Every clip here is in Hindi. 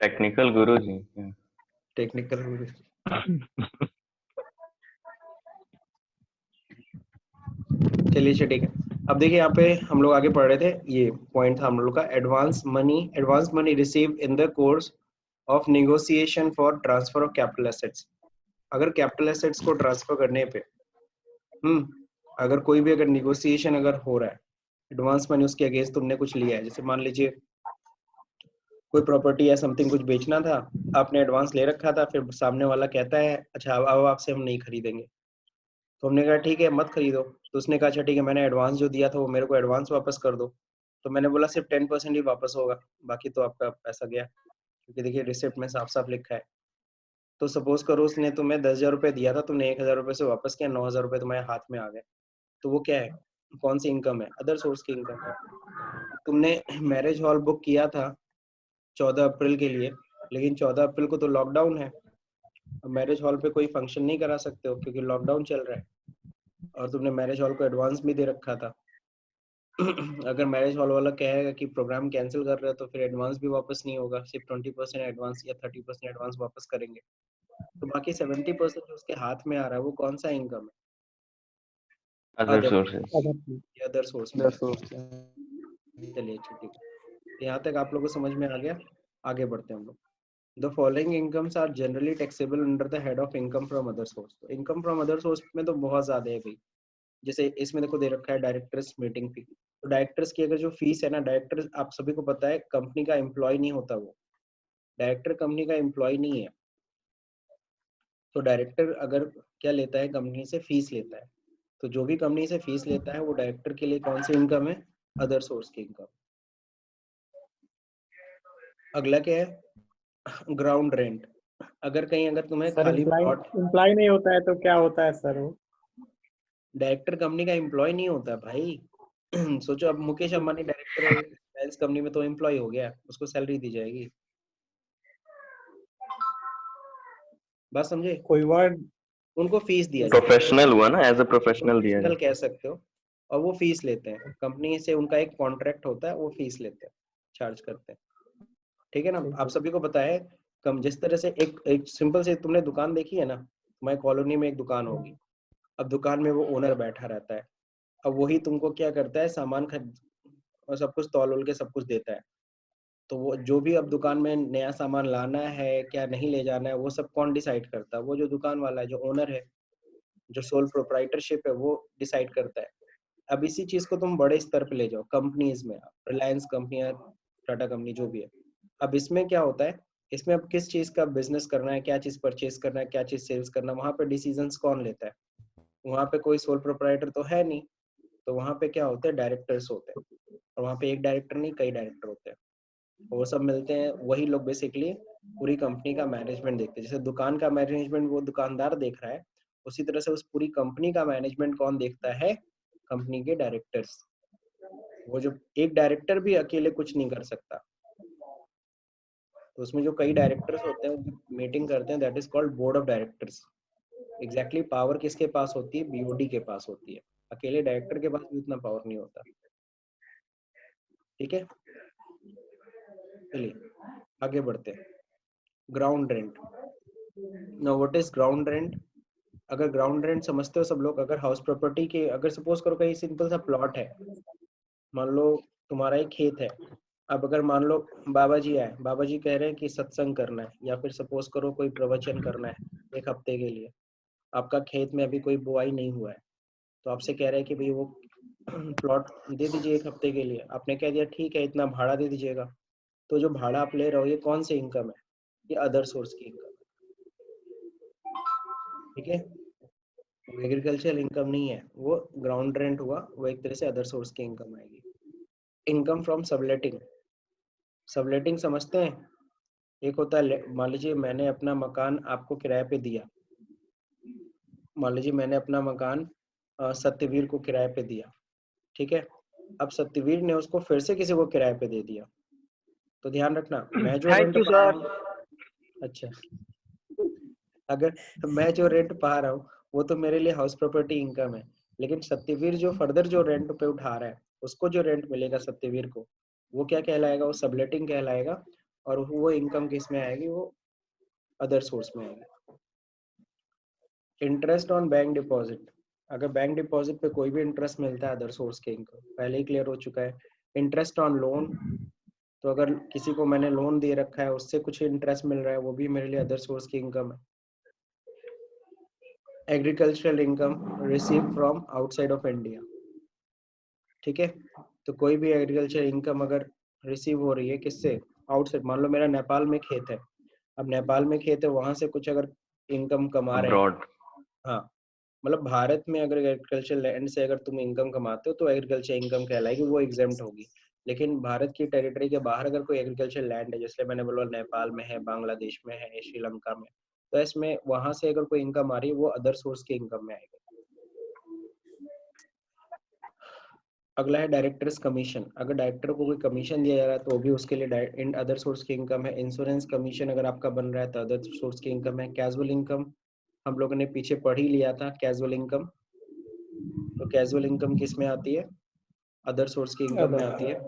टेक्निकल गुरु जी। टेक्निकल गुरु। चलिए ठीक है। अब देखिए यहाँ पे हम लोग आगे पढ़ रहे थे, ये पॉइंट था हम लोग का, advance money receive in the course of negotiation for transfer of capital assets. अगर कैपिटल एसेट्स को ट्रांसफर करने पे अगर कोई भी अगर निगोशिएशन अगर हो रहा है, एडवांस मनी उसके अगेंस्ट तुमने कुछ लिया है, जैसे मान लीजिए कोई प्रॉपर्टी या समथिंग कुछ बेचना था, आपने एडवांस ले रखा था, फिर सामने वाला कहता है अच्छा अब आपसे हम नहीं खरीदेंगे, तो हमने कहा ठीक है मत खरीदो। तो उसने कहा अच्छा ठीक है, मैंने एडवांस जो दिया था वो मेरे को एडवांस वापस कर दो। तो मैंने बोला सिर्फ 10% ही वापस होगा, बाकी तो आपका पैसा गया, क्योंकि देखिए रिसिप्ट में साफ साफ लिखा है। तो सपोज करो उसने तुम्हें 10,000 रुपये दिया था, तुमने 1,000 रुपये से वापस किया, 9,000 रुपये तुम्हारे हाथ में आ गए, तो वो क्या है, कौन सी इनकम है, अदर सोर्स की इनकम है। तुमने मैरिज हॉल बुक किया था 14 अप्रैल के लिए, लेकिन 14 अप्रैल को तो लॉकडाउन है, अब मैरिज हॉल पे कोई फंक्शन नहीं करा सकते हो क्योंकि लॉकडाउन चल रहा है, और तुमने मैरिज हॉल को एडवांस भी दे रखा था। अगर मैरिज हॉल वाला कहेगा कि प्रोग्राम कैंसिल कर रहे हो, तो फिर एडवांस भी वापस नहीं होगा, सिर्फ 20% एडवांस या 30% एडवांस वापस करेंगे। तो बाकी 70% जो उसके हाथ में आ रहा है वो कौन सा इनकम है, अदर सोर्सेस। अदर सोर्स में है। चलिए ठीक है, यहाँ तक आप लोगों को समझ में आ गया। आगे बढ़ते हैं हम लोग। The following incomes are generally taxable under the head of income from other source। तो income from other source में तो बहुत ज्यादा है भाई, जैसे इसमें देखो दे रखा है डायरेक्टर्स मीटिंग फी। तो डायरेक्टर्स की अगर जो फीस है ना, डायरेक्टर आप सभी को पता है कंपनी का एम्प्लॉय नहीं होता, वो डायरेक्टर कंपनी का एम्प्लॉय नहीं है। तो डायरेक्टर अगर क्या लेता है, कंपनी से फीस लेता है। तो जो भी कंपनी से फीस लेता है वो डायरेक्टर के लिए कौन सी इनकम है, अदर सोर्स की इनकम। अगला क्या है, ग्राउंड रेंट। अगर कहीं अगर तुम्हें सर खाली प्लॉट, एम्प्लॉय नहीं होता है तो क्या होता है सर वो? डायरेक्टर कंपनी का एम्प्लॉय नहीं होता भाई। सोचो अब मुकेश अंबानी डायरेक्टर है रिलायंस कंपनी में, तो एम्प्लॉय हो गया, उसको सैलरी दी जाएगी। बात समझे, कोई वर्ड? उनको फीस दिया जाएगा, प्रोफेशनल हुआ ना, एज अ प्रोफेशनल दिया प्रोफेशनल जाए। कह सकते हो। और वो फीस लेते हैं कंपनी से, उनका एक कॉन्ट्रैक्ट होता है, वो फीस लेते हैं, चार्ज करते हैं। ठीक है ना, आप सभी को पता है। कम जिस तरह से एक सिंपल से तुमने दुकान देखी है ना, तुम्हारी कॉलोनी में एक दुकान होगी, अब दुकान में वो ओनर बैठा रहता है, अब वही तुमको क्या करता है, सामान खरीद और सब कुछ तौल उल के सब कुछ देता है। तो वो जो भी अब दुकान में नया सामान लाना है क्या नहीं ले जाना है, वो सब कौन डिसाइड करता है, वो जो दुकान वाला है, जो ओनर है, जो सोल प्रोप्राइटरशिप है, वो डिसाइड करता है। अब इसी चीज को तुम बड़े स्तर पे ले जाओ, कंपनीज में, रिलायंस कंपनी या टाटा कंपनी जो भी है। अब इसमें क्या होता है, इसमें अब किस चीज का बिजनेस करना है, क्या चीज परचेज करना है, क्या चीज सेल्स करना है, वहां पे डिसीजंस कौन लेता है, वहां पे कोई सोल प्रोप्राइटर तो है नहीं। तो वहां पे क्या होते हैं, डायरेक्टर्स होते हैं, और वहां पे एक डायरेक्टर नहीं कई डायरेक्टर होते हैं। वो सब मिलते हैं, वही लोग बेसिकली पूरी कंपनी का मैनेजमेंट देखते हैं। जैसे दुकान का मैनेजमेंट वो दुकानदार देख रहा है, उसी तरह से उस पूरी कंपनी का मैनेजमेंट कौन देखता है, कंपनी के डायरेक्टर्स। वो जो एक डायरेक्टर भी अकेले कुछ नहीं कर सकता, तो उसमें जो कई डायरेक्टर्स होते हैं उनकी मीटिंग करते हैं, that is called board of directors. Exactly power किसके पास होती है, बीओडी के पास होती है, अकेले डायरेक्टर के पास भी उतना पावर नहीं होता। ठीक है, चलिए आगे बढ़ते हैं। Ground rent. No, what is ground rent? अगर ग्राउंड रेंट समझते हो सब लोग, अगर हाउस प्रॉपर्टी के, अगर सपोज करो कहीं सिंपल सा प्लॉट है, मान लो तुम्हारा एक खेत है। अब अगर मान लो बाबा जी आए, बाबा जी कह रहे हैं कि सत्संग करना है, या फिर सपोज करो कोई प्रवचन करना है 1 हफ्ते के लिए, आपका खेत में अभी कोई बुआई नहीं हुआ है, तो आपसे कह रहे हैं कि भाई वो प्लॉट दे दीजिए 1 हफ्ते के लिए। आपने कह दिया ठीक है, इतना भाड़ा दे दीजिएगा। तो जो भाड़ा आप ले रहे हो ये कौन सी इनकम है, ये अदर सोर्स की इनकम। ठीक है, वो एग्रीकल्चरल इनकम नहीं है, वो ग्राउंड रेंट हुआ, वो एक तरह से अदर सोर्स की इनकम आएगी। Income from subletting. सबलेटिंग समझते हैं, एक होता है, मान लीजिए मैंने अपना मकान आपको किराए पे दिया, मान लीजिए मैंने अपना मकान सत्यवीर को किराए पे दिया। ठीक है, अब सत्यवीर ने उसको फिर से किसी को किराए पे दे दिया। तो ध्यान रखना, मैं जो रेंट पा रहा हूँ, अच्छा, अगर मैं जो रेंट पा रहा हूँ वो तो मेरे लिए हाउस प्रॉपर्टी इनकम है, लेकिन सत्यवीर जो फर्दर जो रेंट पे उठा रहा है, उसको जो रेंट मिलेगा सत्यवीर को, वो क्या कहलाएगा, वो सबलेटिंग कहलाएगा। और वो इनकम किस में आएगी, वो अदर सोर्स में आएगी। इंटरेस्ट ऑन बैंक डिपॉजिट, अगर बैंक डिपॉजिट पे कोई भी इंटरेस्ट मिलता है अदर सोर्स के इनकम, पहले ही क्लियर हो चुका है। इंटरेस्ट ऑन लोन, तो अगर किसी को मैंने लोन दे रखा है उससे कुछ इंटरेस्ट मिल रहा है, वो भी मेरे लिए अदर सोर्स की इनकम है। Agricultural income receive from outside of India, ठीक है। तो कोई भी एग्रीकल्चर इनकम अगर रिसीव हो रही है किससे, आउटसाइड, मान लो मेरा नेपाल में खेत है, अब नेपाल में खेत है, वहां से कुछ अगर इनकम कमा रहे हैं, अब्रॉड। हाँ, मतलब भारत में अगर एग्रीकल्चर लैंड से अगर तुम इनकम कमाते हो तो एग्रीकल्चर इनकम कहलाएगी, वो एग्जेम्प्ट होगी। लेकिन भारत की टेरिटरी के बाहर अगर कोई एग्रीकल्चर लैंड है, जैसे मैंने बोला नेपाल में है, बांग्लादेश में है, श्रीलंका में, तो इसमें वहां से अगर कोई इनकम आ रही है वो अदर सोर्स की इनकम में आएगी। अगला है डायरेक्टर्स कमीशन, अगर डायरेक्टर को कोई कमीशन दिया जा रहा है तो वो भी उसके लिए अदर सोर्स की इनकम है। इंश्योरेंस कमीशन अगर आपका बन रहा है तो अदर सोर्स की इनकम है। कैजुअल इनकम हम लोगों ने पीछे पढ़ ही लिया था, कैजुअल इनकम, तो कैजुअल इनकम किस में आती है, अदर सोर्स की इनकम में आती है।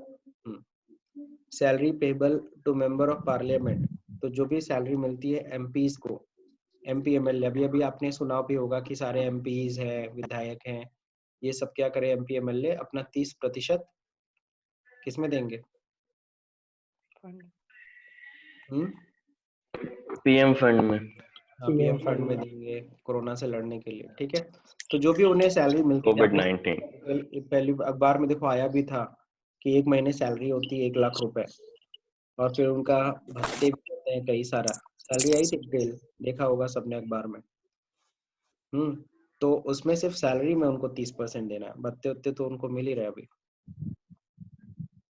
Salary payable to member of parliament, तो जो भी सैलरी मिलती है एमपीज को, एमपी एमएलए, अभी अभी आपने सुना भी होगा कि सारे एमपीज हैं, विधायक हैं, ये सब क्या करें, एमपी एमएलए अपना 30% किसमें देंगे, पीएम फंड में। हाँ, पीएम फंड में देंगे कोरोना से लड़ने के लिए, ठीक है। तो जो भी उन्हें सैलरी मिलती है, आपने कोविड-19। पहली अखबार में देखो आया भी था कि एक महीने सैलरी होती है 1 लाख रुपए, और फिर उनका भत्ते भी होते हैं कई सारा, सैलरी आई थी डिटेल, देखा होगा सबने अखबार में। तो उसमें सिर्फ सैलरी में उनको 30% देना है, भत्ते उत्ते तो उनको मिल ही रहे अभी।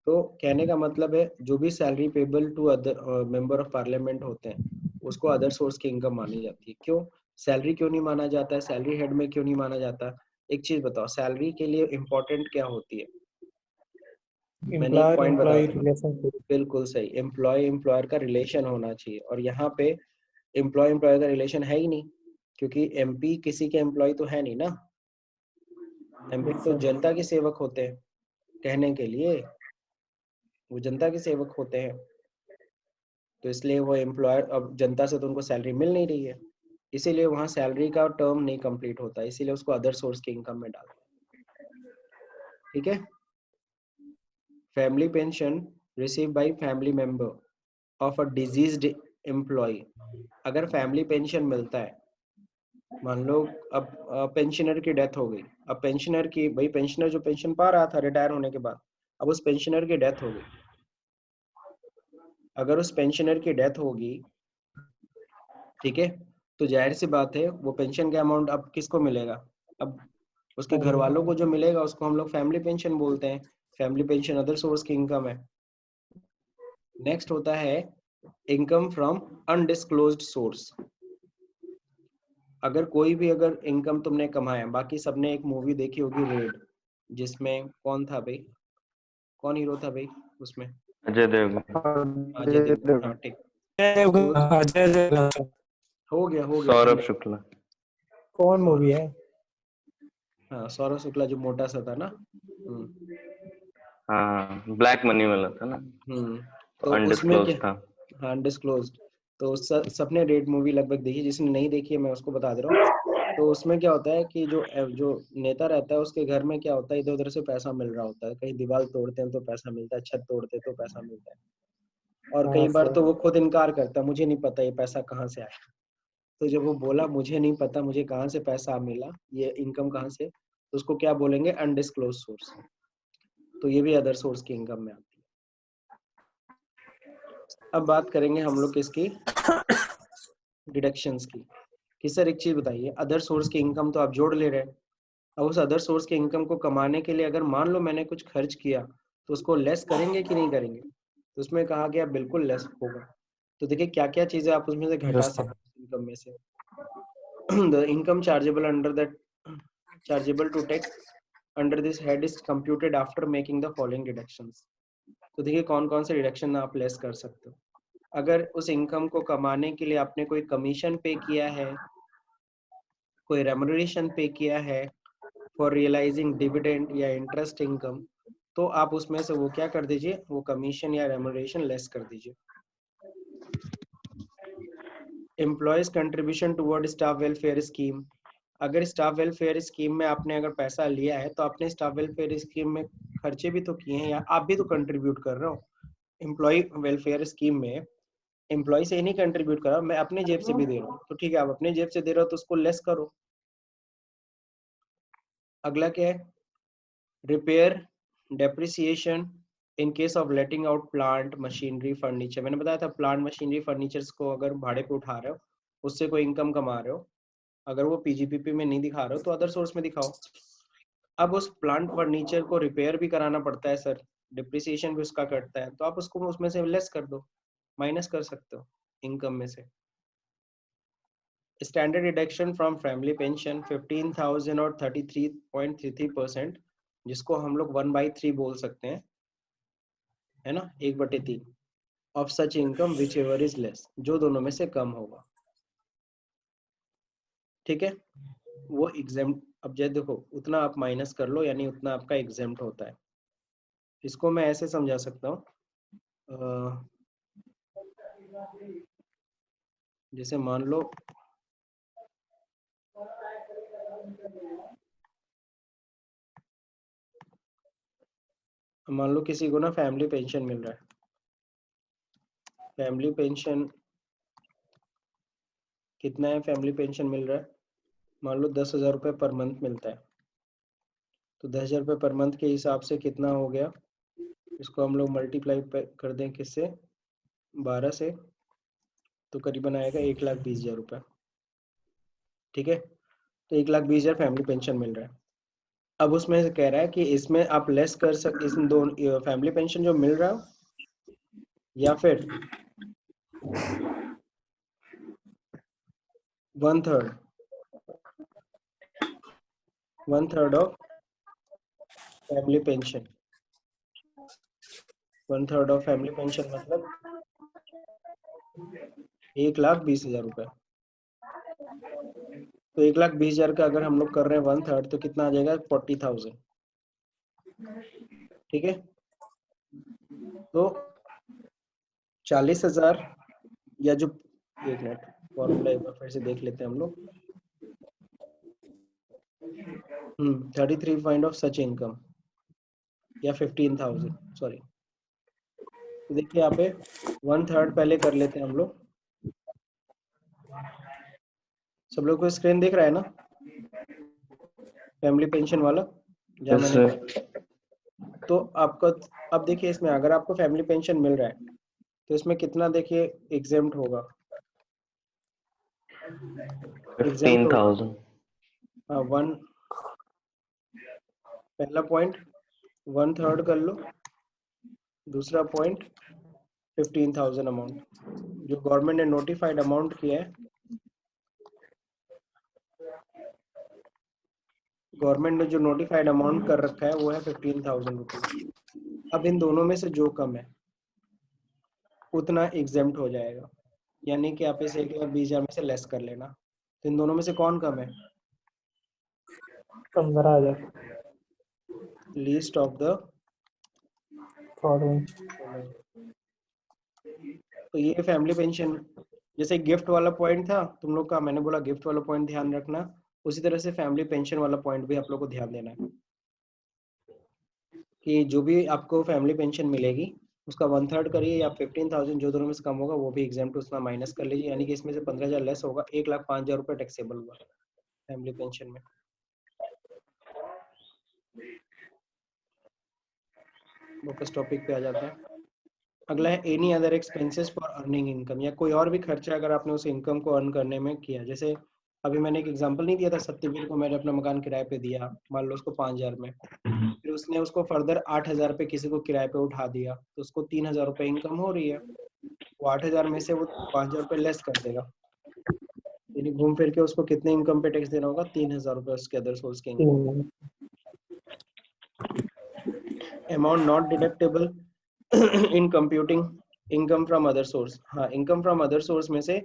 तो कहने का मतलब है जो भी salary payable to other member of parliament होते हैं उसको अदर सोर्स की इनकम मानी जाती है। क्यों सैलरी क्यों नहीं माना जाता है, सैलरी हेड में क्यों नहीं माना जाता? एक चीज बताओ, सैलरी के लिए इम्पोर्टेंट क्या होती है? मैंने एक एम्प्लॉयर पॉइंट बता एम्प्लॉय दिया, रिलेशनशिप। बिल्कुल सही, एम्प्लॉय एम्प्लॉयर का रिलेशन होना चाहिए, और यहाँ पे एम्प्लॉय एम्प्लॉयर का रिलेशन है ही नहीं, क्योंकि एमपी किसी के एम्प्लॉय तो है नहीं ना, एमपी तो जनता के सेवक होते हैं, कहने के लिए वो जनता के सेवक होते हैं, तो इसलिए वो एम्प्लॉयर, अब जनता से तो उनको सैलरी मिल नहीं रही है, इसीलिए वहां सैलरी का टर्म नहीं कंप्लीट होता, इसीलिए उसको अदर सोर्स की इनकम में डालते हैं, ठीक है। Family pension receive by family member of a diseased employ, अगर फैमिली पेंशन मिलता है, मान लो अब पेंशनर की डेथ हो गई, अब पेंशनर की, भाई पेंशनर जो पेंशन पा रहा था रिटायर होने के बाद, अब उस पेंशनर की डेथ हो गई, अगर उस पेंशनर की डेथ होगी, ठीक है, तो जाहिर सी बात है वो पेंशन का अमाउंट अब किसको मिलेगा, अब उसके घर वालों को जो मिलेगा उसको हम लोग फैमिली पेंशन बोलते हैं। फैमिली पेंशन अदर सोर्स की इनकम है। नेक्स्ट होता है इनकम फ्रॉम अनडिस्क्लोज्ड सोर्स, अगर कोई भी अगर इनकम तुमने कमाया, बाकी सबने एक मूवी देखी होगी रेड, जिसमें कौन था भाई, कौन हीरो था भाई उसमें, अजय देवगन। अजय देवगन, हाँ ठीक, तो अजय देवगन। हो गया सौरभ तुमने, शुक्ला। कौन मूवी है? हाँ सौरभ शुक्ला जो मोटा सा था ना, हाँ, ब्लैक मनी वाला था ना, तो तो उसमें अनडिस्क्लोज क्या, था। हाँ अनडिस्क्लोज्ड, तो सबने रेड मूवी लगभग देखी, जिसने नहीं देखी है मैं उसको बता दे रहा हूँ। तो उसमें क्या होता है कि जो नेता रहता है उसके घर में क्या होता है, इधर उधर से पैसा मिल रहा होता है, कहीं दीवार तोड़ते हैं तो पैसा मिलता है, छत तोड़ते तो पैसा मिलता है, और कई हाँ बार तो सर। वो खुद इनकार करता है, मुझे नहीं पता ये पैसा कहाँ से आया। तो जब वो बोला मुझे नहीं पता मुझे कहाँ से पैसा मिला, ये इनकम कहाँ से, तो उसको क्या बोलेंगे, अनडिस्क्लोज सोर्स, तो ये भी अदर सोर्स की इनकम में आती है। अब बात करेंगे हम लोग किसकी, डिडक्शंस की, कि सर एक चीज बताइए, अदर सोर्स की इनकम तो आप जोड़ ले रहे हैं, अब उस अदर सोर्स की इनकम को कमाने के लिए अगर मान लो मैंने कुछ खर्च किया तो उसको लेस करेंगे कि नहीं करेंगे, तो उसमें कहा गया बिल्कुल लेस होगा। तो देखिए क्या क्या चीजें आप उसमें से घटा यस सर। सकते हैं इनकम में से। The income chargeable under that chargeable to tax under this head is computed after making the following deductions. तो देखिए कौन कौन से डिडक्शन आप लेस कर सकते हो। अगर उस इनकम को कमाने के लिए आपने कोई कमीशन पे किया है, कोई रेम्युनरेशन पे किया है फॉर रियलाइजिंग डिविडेंड या इंटरेस्ट इनकम, तो आप उसमें से वो क्या कर दीजिए, वो कमीशन या रेम्युनरेशन लेस कर दीजिए। Employees contribution toward staff welfare scheme. अगर स्टाफ वेलफेयर स्कीम में आपने अगर पैसा लिया है तो आपने स्टाफ वेलफेयर स्कीम में खर्चे भी तो किए हैं, या आप भी तो कंट्रीब्यूट कर रहे हो। एम्प्लॉय वेलफेयर स्कीम में एम्प्लॉय से ही नहीं कंट्रीब्यूट कर रहा, मैं अपने जेब से भी दे रहा हूँ, तो ठीक है आप अपने जेब से दे रहे हो तो उसको लेस करो। अगला क्या है, repair depreciation in case of letting out plant machinery furniture. मैंने बताया था प्लांट मशीनरी फर्नीचर्स को अगर भाड़े पे उठा रहे हो, उससे कोई इनकम कमा रहे हो, अगर वो पीजीपीपी में नहीं दिखा रहे हो तो अदर सोर्स में दिखाओ। अब उस प्लांट फर्नीचर को रिपेयर भी कराना पड़ता है सर, डिप्रिसिएशन भी उसका कटता है, तो आप उसको उसमें से लेस कर दो, माइनस कर सकते हो इनकम में से। Standard deduction from family pension 15,000 और 33.33%, जिसको हम लोग 1/3 बोल सकते हैं, है ना, 1/3 of such income which ever is less, जो दोनों में से कम होगा। ठीक है, वो एग्जाम्प्ट, अब जैसे देखो उतना आप माइनस कर लो यानी उतना आपका एग्जाम्प्ट होता है। इसको मैं ऐसे समझा सकता हूँ, जैसे मान लो किसी को ना फैमिली पेंशन मिल रहा है, फैमिली पेंशन कितना है, फैमिली पेंशन मिल रहा है मान लो 10,000 रुपये पर मंथ मिलता है, तो 10,000 रुपये पर मंथ के हिसाब से कितना हो गया, इसको हम लोग मल्टीप्लाई कर दें किससे, 12 से, तो करीबन आएगा 1,20,000 रुपये। ठीक है, तो 1,20,000 फैमिली पेंशन मिल रहा है। अब उसमें से कह रहा है कि इसमें आप लेस कर सकते, इसमें दोनों फैमिली पेंशन जो मिल रहा है या फिर 1/3 of family pension, 1/3 of family pension मतलब 1,20,000 रुपये। तो 1,20,000 का अगर हम लोग कर रहे हैं 1/3 तो कितना आ जाएगा, 40,000। ठीक है, तो 40,000 या जो, एक मिनट फॉर्मूला एक बार फिर से देख लेते हैं हम लोग। 33 पॉइंट ऑफ सच इनकम या 15,000, सॉरी, तो देखिए यहाँ पे 1/3 पहले कर लेते हैं हम लोग। सब लोग को स्क्रीन दिख रहा है ना, फैमिली पेंशन वाला जहाँ Yes, मैंने sir. तो आपको, अब देखिए इसमें अगर आपको फैमिली पेंशन मिल रहा है तो इसमें कितना देखिए एग्जेम्प्ट होगा, एग्जेम्प्ट होगा 15,000. हाँ, पहला पॉइंट 1/3 कर लो, दूसरा पॉइंट 15,000 अमाउंट, जो गवर्नमेंट ने नोटिफाइड अमाउंट किया है, गवर्नमेंट ने जो नोटिफाइड अमाउंट कर रखा है वो है 15,000 रुपीज। अब इन दोनों में से जो कम है उतना एग्जेम्प्ट हो जाएगा, यानी कि आप इसे 1,20,000 में से लेस कर लेना। तो इन दोनों में से कौन कम है, 15,000 लीस्ट ऑफ द फॉलोइंग। तो ये फैमिली पेंशन, जैसे गिफ्ट वाला पॉइंट था तुम लोग का, मैंने बोला गिफ्ट वाला पॉइंट ध्यान रखना, उसी तरह से फैमिली पेंशन वाला पॉइंट भी आप लोग को ध्यान देना है कि जो भी आपको फैमिली पेंशन मिलेगी उसका 1/3 करिए या 15,000, जो दोनों में से कम होगा वो भी एग्जाम्प्ट उसमें माइनस कर लीजिए, यानी कि इसमें से 15,000 लेस होगा, 1,05,000 रुपये टैक्सेबल हुआ फैमिली पेंशन में। वापस टॉपिक पे आ जाता है। अगला है any other expenses for earning income, या कोई और भी खर्चा अगर आपने उस इनकम को अर्न करने में किया। जैसे अभी मैंने एक एग्जांपल नहीं दिया था, सत्यवीर को मैंने अपना मकान किराए पे दिया, मान लो उसको 5,000 में, फिर उसने उसको फर्दर 8,000 पे किसी को किराए पे उठा दिया तो उसको 3,000 रुपये इनकम हो रही है, वो 8,000 में से वो 5,000 रुपये लेस कर देगा, यानी घूम फिर के उसको कितने इनकम पे टैक्स देना होगा, 3,000 रुपये उसके अदर सोर्स के income. Amount not deductible in computing income from other source, हाँ इनकम फ्रॉम अदर सोर्स में से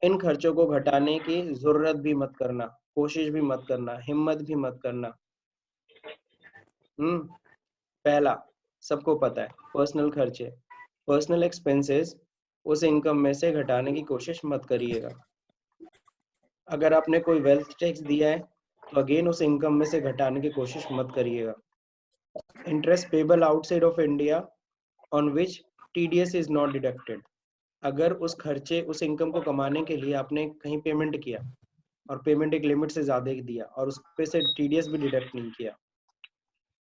इन खर्चों को घटाने की जरूरत भी मत करना, कोशिश भी मत करना, हिम्मत भी मत करना। पहला सबको पता है पर्सनल खर्चे, पर्सनल एक्सपेंसेस उस इनकम में से घटाने की कोशिश मत करिएगा, अगर आपने कोई वेल्थ टैक्स दिया है तो अगेन उस इनकम में से घटाने की कोशिश मत करिएगा। Interest payable outside of India on which TDS is not deducted. अगर उस खर्चे उस इनकम को कमाने के लिए आपने कहीं पेमेंट किया और पेमेंट एक लिमिट से ज्यादा दिया और उस पे से टीडीएस भी डिडक्ट नहीं किया,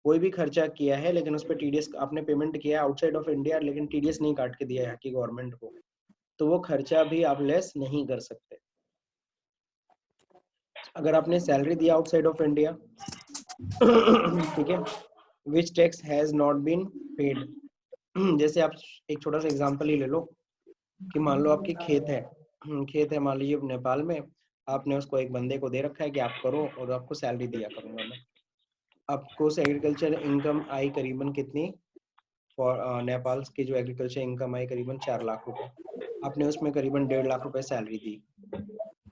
कोई भी खर्चा किया है लेकिन उस पर टीडीएस आपने पेमेंट किया आउटसाइड ऑफ इंडिया लेकिन टीडीएस नहीं काट के दिया यहाँ की गवर्नमेंट को, तो वो खर्चा भी आप लेस नहीं कर सकते। अगर आपने सैलरी दिया आउटसाइड ऑफ इंडिया, ठीक है, which tax has not been paid. जैसे आप एक छोटा सा एग्जांपल ही ले लो कि मान लो आपकी खेत है, खेत है मान लीजिए नेपाल में, आपने उसको एक बंदे को दे रखा है कि आप करो और आपको सैलरी दिया करूंगा मैं। आपको उस एग्रीकल्चर इनकम आई करीबन कितनी, नेपाल की जो एग्रीकल्चर इनकम आई करीबन 4 लाख रुपए, आपने उसमें करीबन 1.5 लाख रुपए सैलरी दी।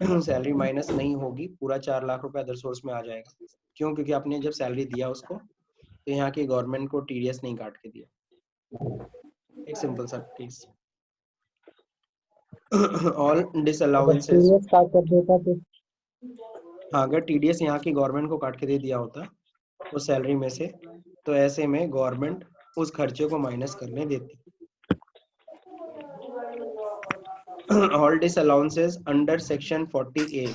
सैलरी माइनस नहीं होगी, पूरा 4 लाख रुपए अदर सोर्स में आ जाएगा। क्यों? क्योंकि आपने जब सैलरी दिया उसको तो यहाँ की गवर्नमेंट को टीडीएस नहीं काट के दिया। एक सिंपल सा केस। ऑल डिसअलाउंसेस, टीडीएस काट कर देता तो हाँ अगर टीडीएस यहाँ की गवर्नमेंट को काट के दे दिया होता उस सैलरी में से, तो ऐसे में गवर्नमेंट उस खर्चे को माइनस करने देती। All डिसअलाउंसेस under section 40A,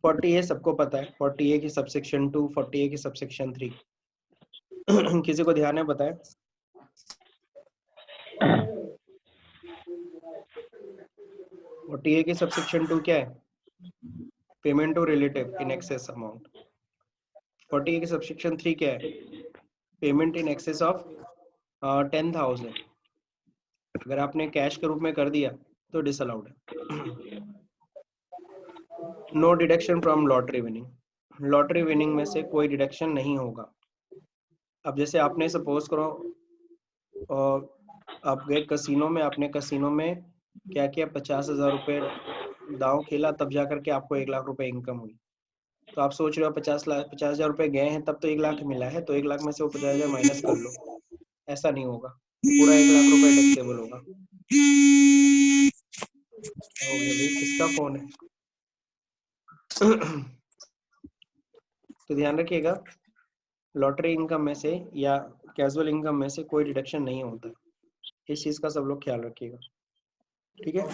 40A सबको पता है, 40A की सबसेक्शन 2, 40A की सबसेक्शन 3, किसी को ध्यान है बताए? और टीए की सबसेक्शन 2 क्या है? Payment to relative in excess amount. 40A की सबसेक्शन 3 क्या है? Payment in excess of 10,000। अगर आपने कैश के रूप में कर दिया तो डिसअलाउड है। No deduction from lottery winning, lottery winning में से कोई डिडक्शन नहीं होगा। अब जैसे आपने सपोज करो आप गए कसिनो में, आपने कसिनो में क्या किया, 50,000 रुपए दांव खेला, तब जाकर के आपको 1 लाख रुपए इनकम हुई। तो आप सोच रहे हो 50,000 रुपए गए हैं तब तो 1 लाख मिला है, तो 1 लाख में से वो 50,000 माइनस कर लो। ऐसा नहीं होगा, पूरा 1 लाख रुपए टैक्सेबल होगा। हो गया भाई, किसका फोन है? तो ध्यान रखिएगा, लॉटरी इनकम में से या कैजुअल इनकम में से कोई डिडक्शन नहीं होता। इस चीज का सब लोग ख्याल रखिएगा, ठीक है?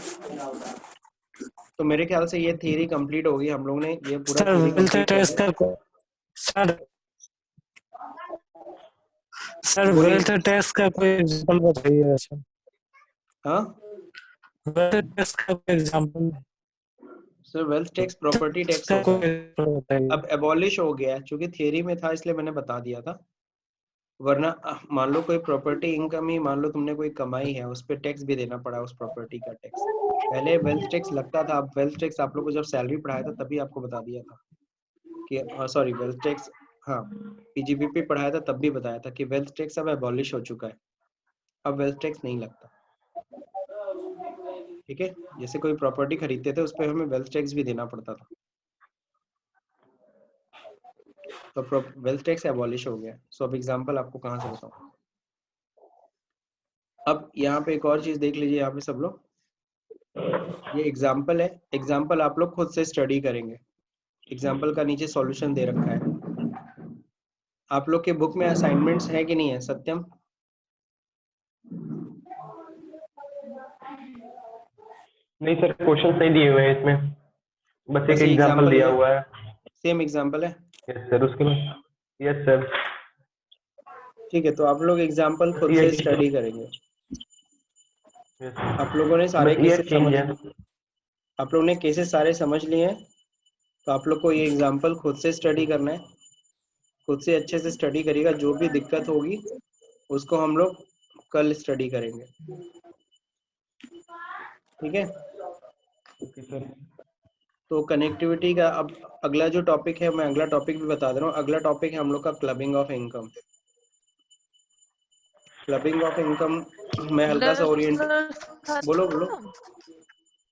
तो मेरे ख्याल से ये थ्योरी कंप्लीट होगी, हम लोग ने ये पूरा थ्योरी कंप्लीट कर दिया। सर वेल्थ टैक्स का कोई एग्जांपल बताइए वैसे। हाँ वेल्थ टैक्स का कोई example sir, wealth tax property tax का होता है। कोई बताइए। अब एबॉलिश हो गया है, क्योंकि थियरी में था इसलिए मैंने बता दिया था, वरना मान लो कोई प्रॉपर्टी इनकम ही, मान लो तुमने कोई कमाई है, उस पर टैक्स भी देना पड़ा, उस प्रॉपर्टी का टैक्स। पहले वेल्थ टैक्स लगता था, अब वेल्थ टैक्स आप लोग को जब सैलरी पढ़ाया था तभी आपको बता दिया था कि सॉरी वेल्थ टैक्स, हाँ पीजीबीपी पढ़ाया था तब भी बताया था कि वेल्थ टैक्स अब एबॉलिश हो चुका है, अब वेल्थ टैक्स नहीं लगता, ठीक है? जैसे कोई प्रॉपर्टी खरीदते थे उस पर हमें वेल्थ टैक्स भी देना पड़ता था, तो वेल्थ टैक्स एबॉलिश हो गया। सो अब एग्जांपल आपको कहाँ से बताऊं? अब यहाँ पे एक और चीज देख लीजिए, यहाँ पे सब लोग, ये एग्जांपल है, एग्जांपल आप लोग खुद से स्टडी करेंगे। एग्जांपल का नीचे सॉल्यूशन दे रखा है। आप लोग के बुक में असाइनमेंट्स है कि नहीं है सत्यम? नहीं सर, क्वेश्चन नहीं दिए हुए हैं इसमें, बस एक एग्जांपल दिया हुआ है। सेम एग्जांपल है? यस सर, उसके बाद यस सर। ठीक है, तो आप लोग एग्जांपल खुद से स्टडी करेंगे। आप लोगों ने सारे केसेस समझ, आप लोगों ने केसेस सारे समझ लिए हैं, तो आप लोग को ये एग्जांपल खुद से स्टडी करना है, खुद से अच्छे से स्टडी करिएगा। जो भी दिक्कत होगी उसको हम लोग कल स्टडी करेंगे, ठीक है? Okay sir. तो कनेक्टिविटी का अब अगला जो टॉपिक है, मैं अगला टॉपिक भी बता दे रहा हूँ। अगला टॉपिक है हम लोग का clubbing of income. Clubbing of income में हल्का सा ओरिएंट, बोलो बोलो।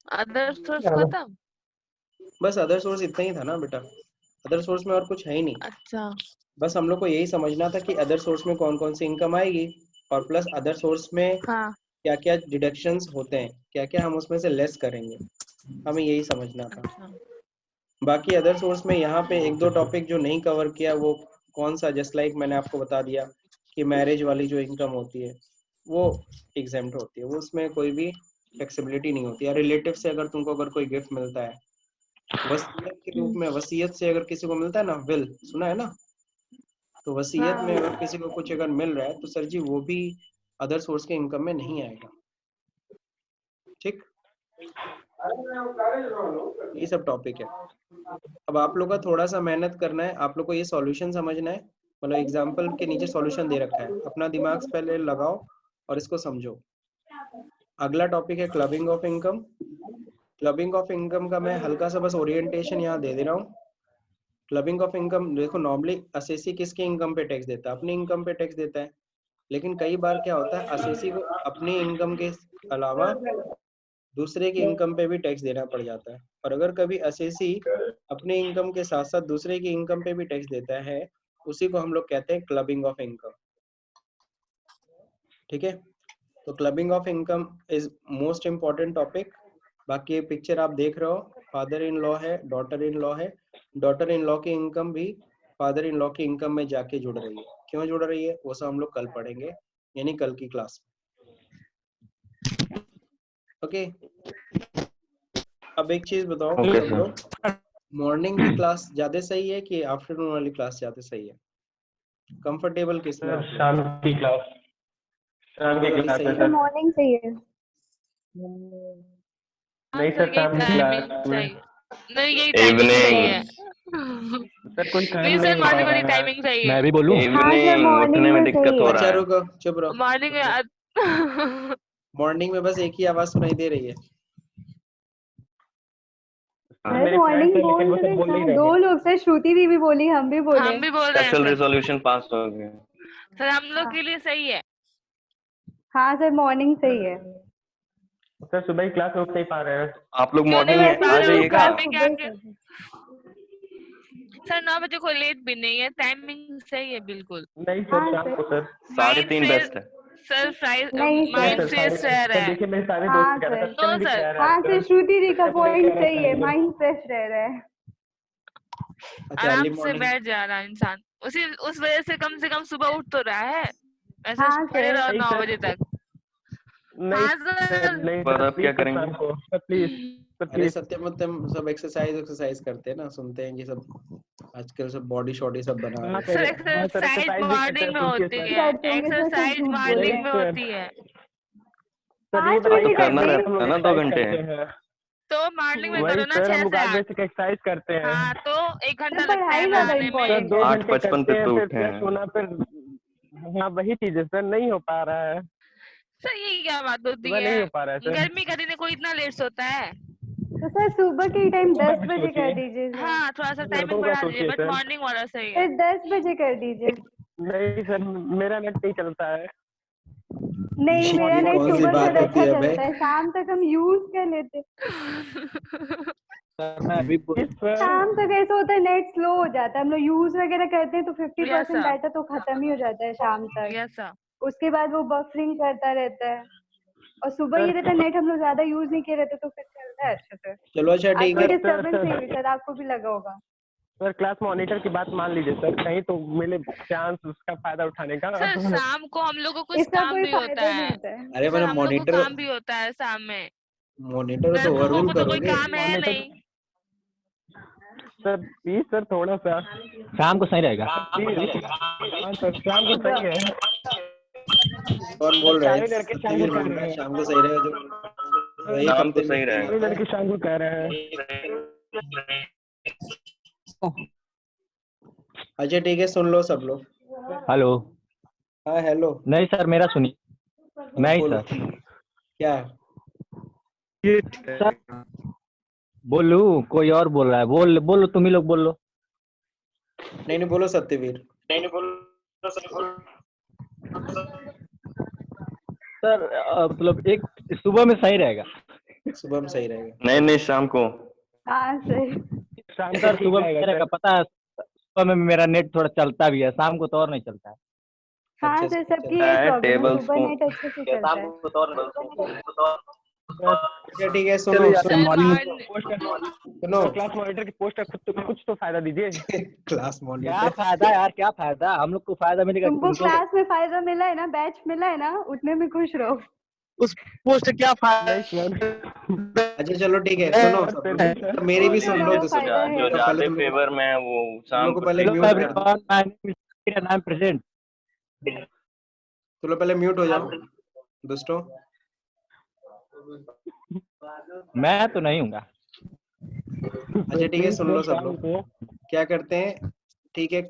अदर सोर्स खत्म? बस अदर सोर्स इतना ही था ना बेटा, अदर सोर्स में और कुछ है ही नहीं। अच्छा, बस हम लोग को यही समझना था कि अदर सोर्स में कौन कौन सी इनकम आएगी, और प्लस अदर सोर्स में हाँ क्या क्या डिडक्शंस होते हैं, क्या क्या हम उसमें से लेस करेंगे, हमें यही समझना था। अच्छा बाकी अदर सोर्स में यहाँ पे एक दो टॉपिक जो नहीं कवर किया, वो कौन सा, जस्ट लाइक मैंने आपको बता दिया कि मैरिज वाली जो इनकम होती है वो एग्जेम्प्ट होती है, वो उसमें कोई भी फ्लेक्सिबिलिटी नहीं होती है। रिलेटिव से अगर तुमको अगर कोई गिफ्ट मिलता है वसीयत के रूप में, वसीयत से अगर किसी को मिलता है ना, विल सुना है ना, तो वसीयत में अगर किसी को कुछ अगर मिल रहा है तो सर जी वो भी अदर सोर्स के इनकम में नहीं आएगा। ठीक, ये सब टॉपिक है। अब आप लोग का थोड़ा सा मेहनत करना है, आप लोग को ये सॉल्यूशन समझना है, मतलब एग्जांपल के नीचे सॉल्यूशन दे रखा है, अपना दिमाग पहले लगाओ और इसको समझो। अगला टॉपिक है clubbing of income. Clubbing of income का मैं हल्का सा बस ओरिएंटेशन यहाँ दे रहा हूँ। क्लबिंग ऑफ इनकम देखो, नॉर्मली असेसी किसके इनकम पे टैक्स देता है? अपनी इनकम पे टैक्स देता है, लेकिन कई बार क्या होता है असेसी को अपनी इनकम के अलावा दूसरे की इनकम पे भी टैक्स देना पड़ जाता है। और अगर कभी असेसी अपनी इनकम के साथ साथ दूसरे की इनकम पे भी टैक्स देता है, उसी को हम लोग कहते हैं क्लबिंग ऑफ इनकम। ठीक है, तो clubbing of income is most important topic. बाकी ये पिक्चर आप देख रहे हो, फादर इन लॉ है, डॉटर इन लॉ है। डॉटर इन लॉ की इनकम भी फादर इन लॉ की इनकम में जाके जुड़ रही है। क्यों जुड़ रही है वो सब हम लोग कल पढ़ेंगे, यानी कल की क्लास में। ओके, अब एक चीज बताओ Okay, सब लोग, मॉर्निंग की क्लास ज्यादा सही है कि आफ्टरनून वाली क्लास ज्यादा सही है? कंफर्टेबल किसमें सर आप लोग? शाम की क्लास, शाम की वाली क्लास सही है है? सर। मॉर्निंग चाहिए। नहीं सर, यही शाम की टाइमिंग क्लास सही में। नहीं, यही टाइमिंग सही है। सर कोई काम नहीं नहीं सर, हो पा मॉर्निंग वाली रहा है। टाइमिंग सही है। मैं भी बोलूं? हाँ सर, मॉर्निंग में सही है। अच्छा रुको, चुप रहो। मॉर्निंग में मॉर्निंग में बस एक ही आवाज सुनाई दे रही है। मैं मेरी मॉर्निंग फ्रेंड है, बोल लेकिन वो तो सब रहे बोल नहीं हाँ, रहे दो हैं। लोग सर, श्रुति दीदी बोली, हम भी बोले। हम भी बोल रहे हैं स्पेशल सर। रिजोल्यूशन पास हो गया। सर हम लोग के लिए सही है। हाँ सर, मॉर्निंग सही है। सर सुबह ही क्लास में उठ नहीं पा रहे हैं। आप लोग क्यों नहीं मॉर्निंग उठ में पा आ रहे हो? जाइएगा। घर क्लास पे सुबह क्या ही क्या? कर दे। सर 9 बजे कोई लेट भी नहीं है, टाइमिंग सही है बिल्कुल। नहीं सर, हाँ शाम सर। को सर। 3:30 बेस्ट है। सर नहीं सर। माइंड सर फ्रेश रह रहा सर है। देखिए, मेरे सारे हाँ दोस्त कह रहे हैं, सर। सत्यम भी तो सर, कह रहा है हाँ सर, सर। श्रुति दी का सत्यम भी पॉइंट कह रहा सही है, है। माइंड फ्रेश रह रहा है। अच्छा, अर्ली आराम से मॉर्निंग। बैठ जा रहा है इंसान, उस वजह से कम सुबह उठ तो रहा है। ऐसे हाँ पड़े सर। रहो नहीं 9 सर, बजे तक। नहीं हाँ सर, सर। नहीं पर सर, अब प्लीज क्या सर, करेंगे? शाम को सर, प्लीज सर, अरे प्लीज। सत्यम उत्तम सब एक्सरसाइज करते हैं ना, सुनते हैं कि सब आजकल सब बॉडी शॉडी सब बना रहे हाँ हैं। सर सर, हाँ सर, एक्सरसाइज एक्सरसाइज भी करते मॉर्निंग हैं, में सुनिए होती सर। है। करते होंगे सर, सब एक्सरसाइज झूठ बोल रहे मॉर्निंग नहीं हैं। में सर, होती है। सर ये 5 बताइए बजे तो करना करते कितने हैं। बजे हम रहता है लोग ना 2 एक्सरसाइज घंटे। करते हैं? तो मॉर्निंग में वही करो ना सर, 6 हम से लोग 8 बजे 8। तक एक्सरसाइज करते हैं। हाँ तो 1 घंटा सर लगता है पढ़ाई ज्यादा नहाने सर इम्पोर्टेंट 2 है। घंटे 8:55 करते पे हैं, तो फिर उठे फ्रेश हैं। होना, फिर हाँ वही चीज है सर, नहीं हो पा रहा है। सर ये क्या बात होती सुबह नहीं है? हो पा रहा है सर। गर्मी का दिन है, कोई इतना लेट सोता है? तो सर सुबह के टाइम लड़कों का 10 भी बजे कर सोचिए, दीजिए सर। हाँ थोड़ा सा लड़कों टाइमिंग का बढ़ा दीजिए, सोचिए बट सर। मॉर्निंग वाला सही है। फिर 10 बजे कर दीजिए। नहीं सर, मेरा नेट नहीं चलता है। नहीं, मेरा ये नेट कौन सी सुबह बात तक होती अच्छा है चलता भाई? है, शाम तक हम यूज कर लेते। सर मैं अभी प्लीज सर। शाम तक ऐसा होता है, नेट स्लो हो जाता है, हम लोग यूज वगैरह करते हैं तो 50% Yes, sir. डाटा तो खत्म ही हो जाता है शाम तक। Yes sir. उसके बाद वो बफरिंग करता रहता है, और सुबह ये सर, रहता है नेट हम लोग ज्यादा यूज नहीं किए रहते तो फिर चलता है अच्छे से। चलो अच्छा ठीक आपको है। डिस्टर्बेंस नहीं हुई सर, आपको भी लगा होगा। सर क्लास मॉनिटर की बात मान लीजिए सर, कहीं तो मिले चांस उसका फायदा उठाने का। सर शाम को हम लोग को कुछ इसका काम कोई भी होता फायदा नहीं है। होता है। अरे सर मैंने हम लोग को मॉनिटर, काम भी होता है शाम में। मॉनिटर तो लड़कों ओवररूल को तो कोई करोगे। काम है मॉनिटर नहीं। सर प्लीज सर, थोड़ा सा शाम को सही रहेगा। प्लीज। हाँ सर, शाम को सही है। कौन बोल रहा है? सारे लड़के शाम को सत्यवीर कह बोल रहा रहे है हैं। शाम को सही रहेगा जो एक शाम हफ्ते को में सही रहेगा। सारे लड़के शाम को कह रहे हैं। अच्छा ठीक है, सुन लो सब लोग। हेलो। हाँ हेलो। नहीं सर, मेरा सुनिए। नहीं बोलो। सर। क्या? सर बोलू, कोई और बोल रहा है? बोलो तुम ही लोग बोल लो। नहीं नहीं, बोलो सत्यवीर। सर मतलब एक सुबह में सही रहेगा। सुबह में सही रहेगा। नहीं नहीं, शाम को। हाँ सर। शाम को सर ठीक सुबह में रहेगा सही रहेगा, सर। पता है सुबह में मेरा नेट थोड़ा चलता भी है, शाम को तो और नहीं चलता है। हाँ अच्छा सर, अच्छा। सबकी यही प्रॉब्लम है, टेबल सुबह स्पून नेट अच्छे से चलता शाम है। को तो और नहीं चलता है। सर अच्छा ठीक है, सुनो चलो यार, सुनो मॉर्निंग सुनो क्लास मॉनिटर की पोस्ट है, कुछ तो फायदा दीजिए। क्लास क्या मॉनिटर। फायदा यार, क्या फायदा? हम लोग को फायदा मिलेगा तुमको तुमको? क्लास में फायदा मिला है ना, बैच मिला है ना, उतने में खुश रहो। उस पोस्ट क्या नहीं फायदा? सर, अच्छा चलो ठीक है, सुनो सब लोग, तो मेरी भी सुन लो, चलो तो सुनो। फायदा है। जो तो पहले ज्यादा तुम लोग फेवर में है वो तुम लोग शाम को को पहले ठीक म्यूट है। कर दो। Everyone, I am present. तुम लोग पहले म्यूट हो जाओ दोस्तों। मैं तो नहीं हूँगा। अच्छा ठीक है, सुन लो सब लोग, क्या करते हैं, ठीक है,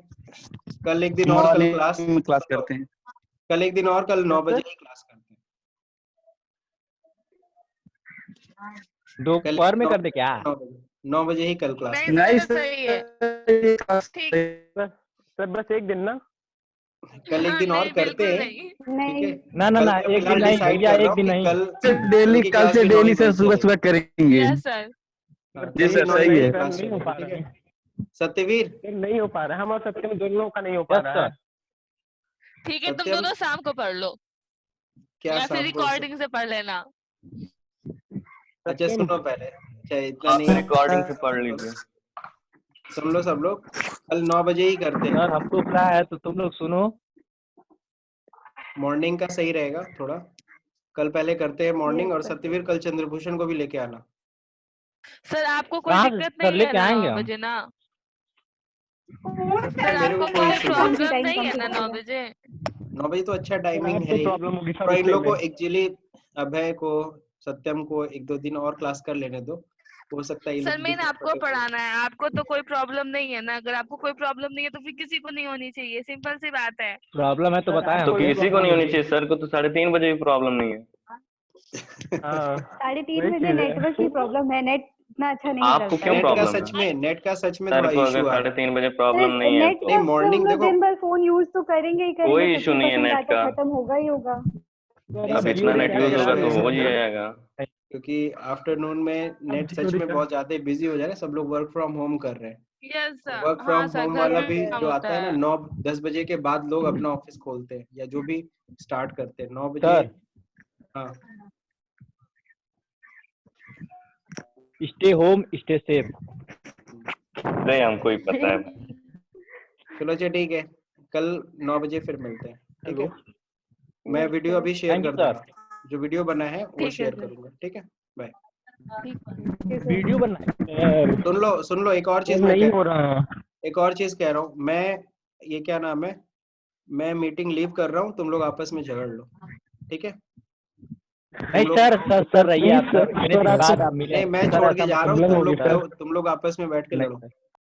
कल एक दिन और, कल क्लास मॉर्निंग क्लास करते हैं। कल एक दिन और, कल 9 बजे ही क्लास करते हैं। दोपहर में कर दे क्या? 9 बजे ही कल क्लास नहीं नहीं सर, सही है। सर, ठीक। सर बस एक दिन ना। कल एक दिन और नहीं, करते बिल्कुल हैं, नहीं। ठीक नहीं है। ना ना कल ना, मैं एक दिन फिलहाल नहीं डिसाइड भैया, कर रहा एक हूँ दिन कि नहीं। कल डेली उनकी कल क्लास से भी 9 डेली ही से बजे सुबह चलेगी। सुबह करेंगे। Yes sir. जी सर, नौ सही बजे है। क्लास नहीं हो चलेगी, पा ठीक रहा है। है, सत्यवीर, सर नहीं हो पा रहा है, हम और सत्यम दोनों का नहीं हो पा यस रहा है। सर। ठीक है, तुम सत्यम दोनों शाम को पढ़ लो क्या या फिर शाम को? रिकॉर्डिंग से पढ़ लेना। अच्छा सत्यम, सुनो पहले, अच्छा इतना आप नहीं, रिकॉर्डिंग से पढ़ लीजिए। सुन लो सब लोग, कल 9 बजे ही करते हैं। सर हमको क्या है तो तुम लोग सुनो। मॉर्निंग का सही रहेगा थोड़ा, कल पहले करते हैं मॉर्निंग। Yes, और sir. सत्यवीर कल चंद्रभूषण को भी लेके आना। सर आपको कोई कहाँ से दिक्कत सर नहीं है लेके ना 9 आएंगे हम? बजे ना? सर मेरे को आपको कोई कोई इशू नहीं, कौन सी प्रॉब्लम टाइम नहीं कम है से ना कम 9 है? बजे? 9 बजे तो अच्छा टाइमिंग है आपको ही। प्रॉब्लम होगी सर तो इन उससे लोग को में। एक्चुअली अभय को, सत्यम को 1-2 दिन और क्लास कर लेने दो, हो सकता है ये सर लोग भी मेन आपको comfortable। पढ़ाना है, आपको तो कोई प्रॉब्लम नहीं है ना। अगर आपको कोई प्रॉब्लम नहीं है तो फिर किसी को नहीं होनी चाहिए, सिंपल सी बात है। प्रॉब्लम है तो सर, बताएं तो आपको भी हमको। किसी को नहीं प्रॉब्लम होनी होगी। चाहिए, सर को तो 3:30 बजे भी प्रॉब्लम नहीं है। हाँ 3:30 वही बजे चीज नेटवर्क की है। प्रॉब्लम है, नेट इतना अच्छा नहीं आपको चलता क्यों है। नेट का प्रॉब्लम सच है? में, नेट का सच में सर थोड़ा को इशू अगर आ रहा है। 3:30 बजे प्रॉब्लम नहीं है नेट तो नहीं वर्क से हम मॉर्निंग लोग देखो, दिन भर फोन यूज तो करेंगे ही करेंगे, कोई इशू नहीं है 50% नेट डाटा का। खत्म होगा ही होगा। नहीं अब सच इतना में नेट देखा यूज जाए होगा तो तो ऐसा हो है, जाएगा। क्योंकि आफ्टरनून में नेट सच में बहुत ज्यादा बिजी हो जा रहा है, सब लोग वर्क फ्रॉम होम कर रहे हैं। यस सर, वर्क हाँ फ्रॉम सर, होम घर वाला में भी काम जो होता आता है ना, है। 9-10 बजे के बाद लोग अपना ऑफिस खोलते हैं या जो भी स्टार्ट करते हैं 9 बजे। सर हाँ स्टे होम स्टे सेफ। अरे हमको ही पता है। चलो अच्छा ठीक है, कल 9 बजे फिर मिलते हैं, ठीक है। मैं Yes, वीडियो sir. अभी शेयर थैंक यू कर सर। दूंगा, जो वीडियो बना है वो ठीक है शेयर सर। करूंगा, ठीक है। बाय। ठीक है। Yes, sir. वीडियो बनना सुन लो एक और चीज मैं नहीं कह हो रहा है। एक और चीज कह रहा हूँ मैं, ये क्या नाम है, मैं मीटिंग लीव कर रहा हूँ, तुम लोग आपस में झगड़ लो, ठीक है। नहीं तुम लोग, सर, सर रहिए आप, सर सर, इतने दिन आपसे बाद आप मिले। नहीं मैं सर छोड़ ऐसा के जा मत रहा हूँ, प्रॉब्लम तुम होगी लोग सर। तुम लोग आपस में बैठ के नहीं लड़ो। सर।